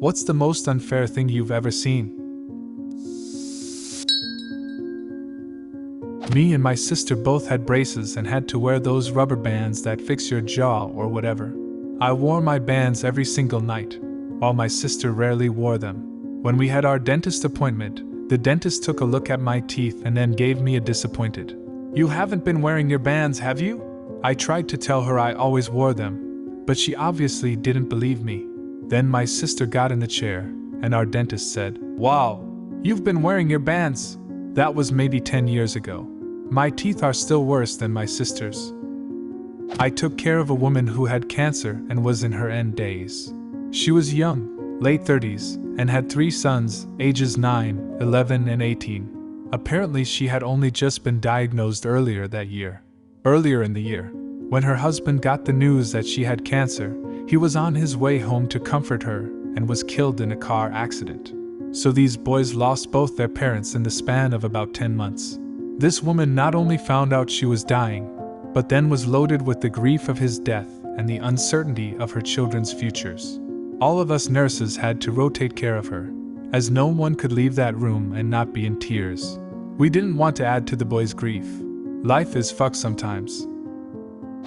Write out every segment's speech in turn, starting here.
What's the most unfair thing you've ever seen? Me and my sister both had braces and had to wear those rubber bands that fix your jaw or whatever. I wore my bands every single night, while my sister rarely wore them. When we had our dentist appointment, the dentist took a look at my teeth and then gave me a disappointed, "You haven't been wearing your bands, have you?" I tried to tell her I always wore them, but she obviously didn't believe me. Then my sister got in the chair, and our dentist said, "Wow, you've been wearing your bands." That was maybe 10 years ago. My teeth are still worse than my sister's. I took care of a woman who had cancer and was in her end days. She was young, late 30s, and had 3 sons, ages 9, 11, and 18. Apparently she had only just been diagnosed earlier in the year. When her husband got the news that she had cancer, he was on his way home to comfort her and was killed in a car accident. So these boys lost both their parents in the span of about 10 months. This woman not only found out she was dying, but then was loaded with the grief of his death and the uncertainty of her children's futures. All of us nurses had to rotate care of her, as no one could leave that room and not be in tears. We didn't want to add to the boys' grief. Life is fucked sometimes.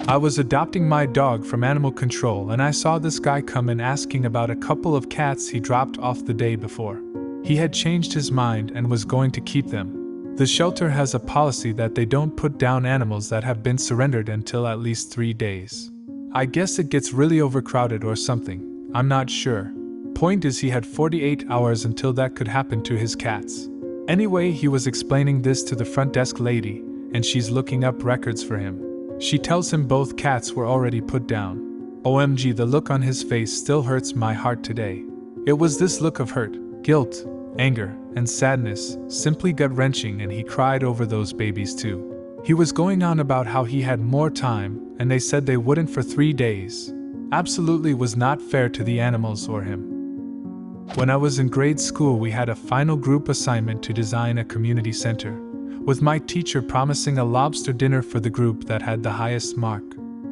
I was adopting my dog from animal control and I saw this guy come in asking about a couple of cats he dropped off the day before. He had changed his mind and was going to keep them. The shelter has a policy that they don't put down animals that have been surrendered until at least 3 days. I guess it gets really overcrowded or something, I'm not sure. Point is, he had 48 hours until that could happen to his cats. Anyway, he was explaining this to the front desk lady, and she's looking up records for him. She tells him both cats were already put down. OMG, the look on his face still hurts my heart today. It was this look of hurt, guilt, anger, and sadness, simply gut-wrenching, and he cried over those babies too. He was going on about how he had more time, and they said they wouldn't for 3 days. Absolutely was not fair to the animals or him. When I was in grade school, we had a final group assignment to design a community center, with my teacher promising a lobster dinner for the group that had the highest mark.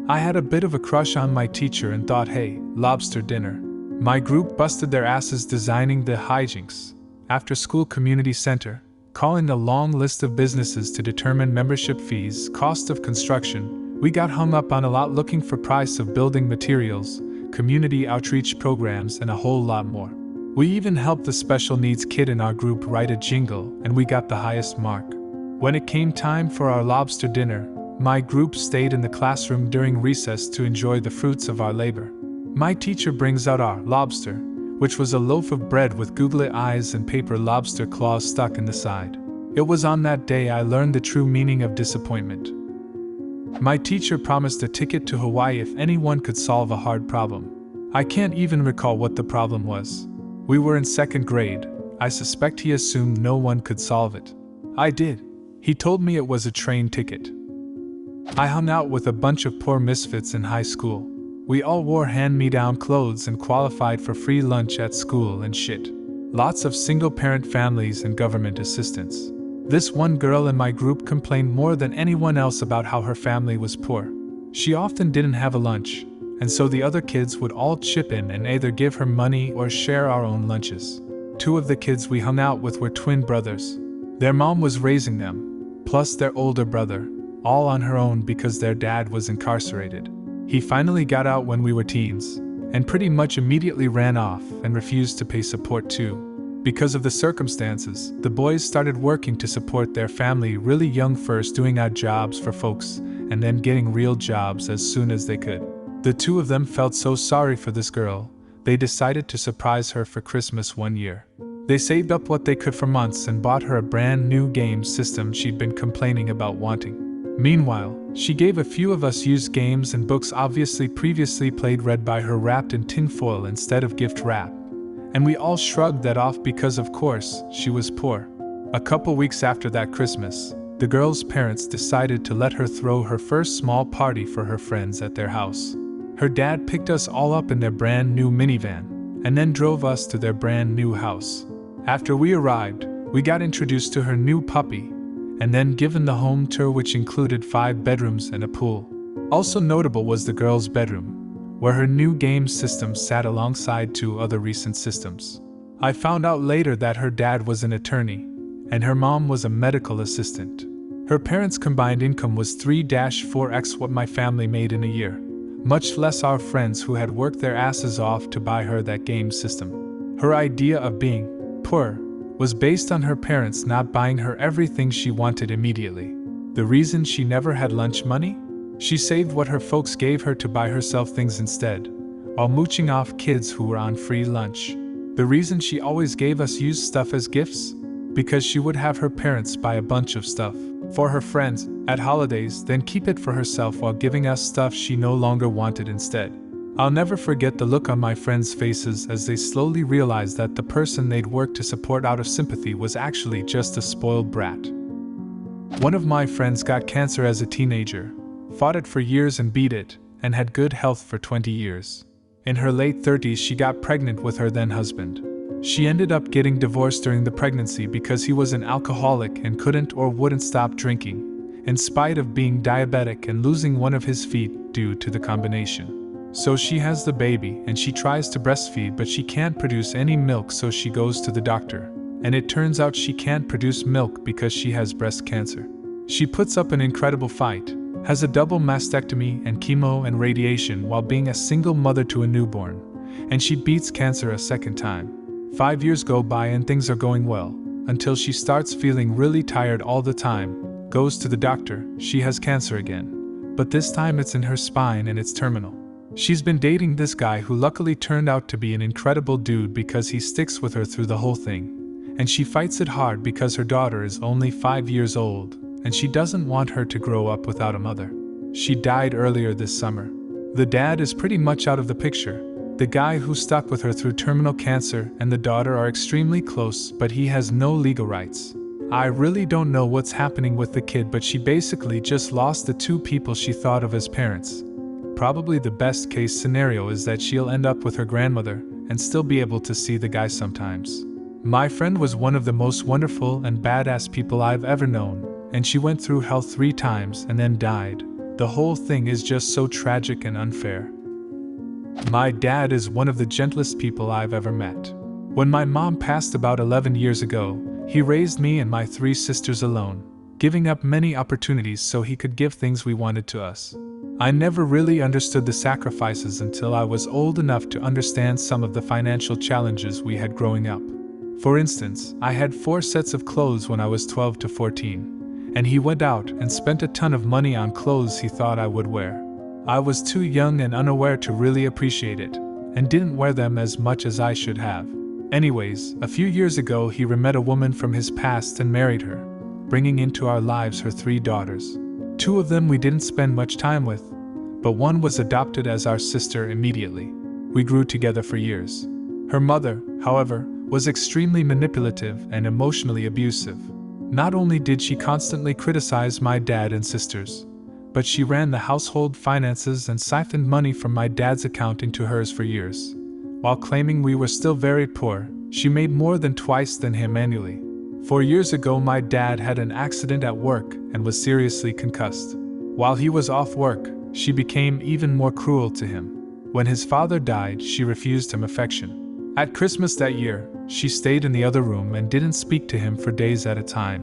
I had a bit of a crush on my teacher and thought, hey, lobster dinner. My group busted their asses designing the hijinks. After school community center, calling a long list of businesses to determine membership fees, cost of construction, we got hung up on a lot looking for price of building materials, community outreach programs, and a whole lot more. We even helped the special needs kid in our group write a jingle, and we got the highest mark. When it came time for our lobster dinner, my group stayed in the classroom during recess to enjoy the fruits of our labor. My teacher brings out our lobster, which was a loaf of bread with googly eyes and paper lobster claws stuck in the side. It was on that day I learned the true meaning of disappointment. My teacher promised a ticket to Hawaii if anyone could solve a hard problem. I can't even recall what the problem was. We were in 2nd grade. I suspect he assumed no one could solve it. I did. He told me it was a train ticket. I hung out with a bunch of poor misfits in high school. We all wore hand-me-down clothes and qualified for free lunch at school and shit. Lots of single-parent families and government assistance. This one girl in my group complained more than anyone else about how her family was poor. She often didn't have a lunch, and so the other kids would all chip in and either give her money or share our own lunches. 2 of the kids we hung out with were twin brothers. Their mom was raising them, plus their older brother, all on her own because their dad was incarcerated. He finally got out when we were teens, and pretty much immediately ran off and refused to pay support too. Because of the circumstances, the boys started working to support their family really young, first doing odd jobs for folks, and then getting real jobs as soon as they could. The 2 of them felt so sorry for this girl, they decided to surprise her for Christmas one year. They saved up what they could for months and bought her a brand new game system she'd been complaining about wanting. Meanwhile, she gave a few of us used games and books obviously previously played read by her wrapped in tinfoil instead of gift wrap. And we all shrugged that off because of course, she was poor. A couple weeks after that Christmas, the girl's parents decided to let her throw her first small party for her friends at their house. Her dad picked us all up in their brand new minivan, and then drove us to their brand new house. After we arrived, we got introduced to her new puppy, and then given the home tour, which included 5 bedrooms and a pool. Also notable was the girl's bedroom, where her new game system sat alongside 2 other recent systems. I found out later that her dad was an attorney, and her mom was a medical assistant. Her parents' combined income was 3-4x what my family made in a year, much less our friends who had worked their asses off to buy her that game system. Her idea of being poor was based on her parents not buying her everything she wanted immediately. The reason she never had lunch money? She saved what her folks gave her to buy herself things instead, while mooching off kids who were on free lunch. The reason she always gave us used stuff as gifts? Because she would have her parents buy a bunch of stuff for her friends at holidays, then keep it for herself while giving us stuff she no longer wanted instead. I'll never forget the look on my friends' faces as they slowly realized that the person they'd worked to support out of sympathy was actually just a spoiled brat. One of my friends got cancer as a teenager, fought it for years and beat it, and had good health for 20 years. In her late 30s, she got pregnant with her then husband. She ended up getting divorced during the pregnancy because he was an alcoholic and couldn't or wouldn't stop drinking, in spite of being diabetic and losing one of his feet due to the combination. So she has the baby and she tries to breastfeed, but she can't produce any milk, so she goes to the doctor. And it turns out she can't produce milk because she has breast cancer. She puts up an incredible fight, has a double mastectomy and chemo and radiation while being a single mother to a newborn, and she beats cancer a second time. 5 years go by and things are going well, until she starts feeling really tired all the time, goes to the doctor, she has cancer again. But this time it's in her spine and it's terminal. She's been dating this guy who luckily turned out to be an incredible dude because he sticks with her through the whole thing. And she fights it hard because her daughter is only 5 years old, and she doesn't want her to grow up without a mother. She died earlier this summer. The dad is pretty much out of the picture. The guy who stuck with her through terminal cancer and the daughter are extremely close, but he has no legal rights. I really don't know what's happening with the kid, but she basically just lost the 2 people she thought of as parents. Probably the best case scenario is that she'll end up with her grandmother and still be able to see the guy sometimes. My friend was one of the most wonderful and badass people I've ever known, and she went through hell 3 times and then died. The whole thing is just so tragic and unfair. My dad is one of the gentlest people I've ever met. When my mom passed about 11 years ago, he raised me and my 3 sisters alone, giving up many opportunities so he could give things we wanted to us. I never really understood the sacrifices until I was old enough to understand some of the financial challenges we had growing up. For instance, I had 4 sets of clothes when I was 12 to 14, and he went out and spent a ton of money on clothes he thought I would wear. I was too young and unaware to really appreciate it, and didn't wear them as much as I should have. Anyways, a few years ago he met a woman from his past and married her, bringing into our lives her 3 daughters. 2 of them we didn't spend much time with, but one was adopted as our sister immediately. We grew together for years. Her mother, however, was extremely manipulative and emotionally abusive. Not only did she constantly criticize my dad and sisters, but she ran the household finances and siphoned money from my dad's account into hers for years. While claiming we were still very poor, she made more than twice than him annually. 4 years ago, my dad had an accident at work and was seriously concussed. While he was off work, she became even more cruel to him. When his father died, she refused him affection. At Christmas that year, she stayed in the other room and didn't speak to him for days at a time,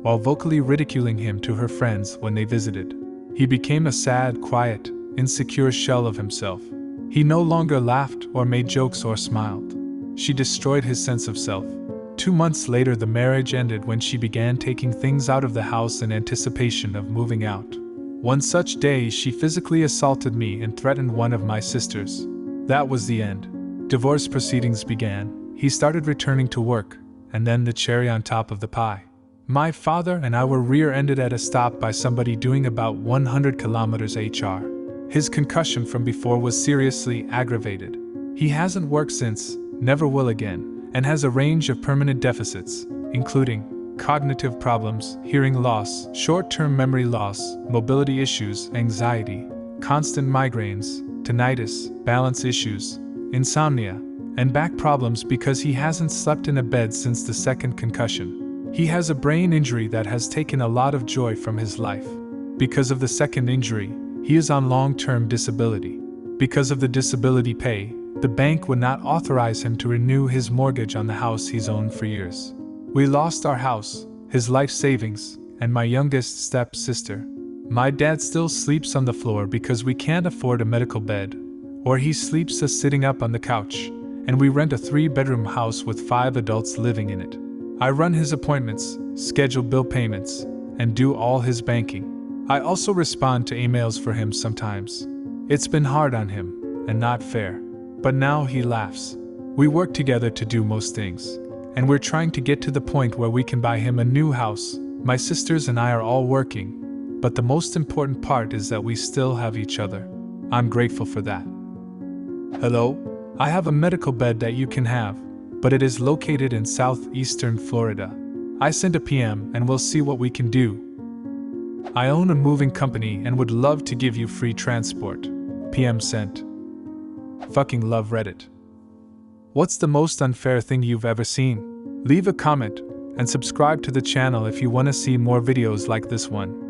while vocally ridiculing him to her friends when they visited. He became a sad, quiet, insecure shell of himself. He no longer laughed or made jokes or smiled. She destroyed his sense of self. 2 months later, the marriage ended when she began taking things out of the house in anticipation of moving out. One such day, she physically assaulted me and threatened one of my sisters. That was the end. Divorce proceedings began. He started returning to work, and then the cherry on top of the pie. My father and I were rear-ended at a stop by somebody doing about 100 kilometers hr. His concussion from before was seriously aggravated. He hasn't worked since, never will again, and has a range of permanent deficits, including cognitive problems, hearing loss, short-term memory loss, mobility issues, anxiety, constant migraines, tinnitus, balance issues, insomnia, and back problems because he hasn't slept in a bed since the second concussion. He has a brain injury that has taken a lot of joy from his life. Because of the second injury, he is on long-term disability. Because of the disability pay, the bank would not authorize him to renew his mortgage on the house he's owned for years. We lost our house, his life savings, and my youngest step-sister. My dad still sleeps on the floor because we can't afford a medical bed, or he sleeps sitting up on the couch, and we rent a 3-bedroom house with 5 adults living in it. I run his appointments, schedule bill payments, and do all his banking. I also respond to emails for him sometimes. It's been hard on him, and not fair. But now he laughs. We work together to do most things, and we're trying to get to the point where we can buy him a new house. My sisters and I are all working, but the most important part is that we still have each other. I'm grateful for that. Hello? I have a medical bed that you can have, but it is located in southeastern Florida. I sent a PM and we'll see what we can do. I own a moving company and would love to give you free transport. PM sent. Fucking love Reddit. What's the most unfair thing you've ever seen? Leave a comment and subscribe to the channel if you want to see more videos like this one.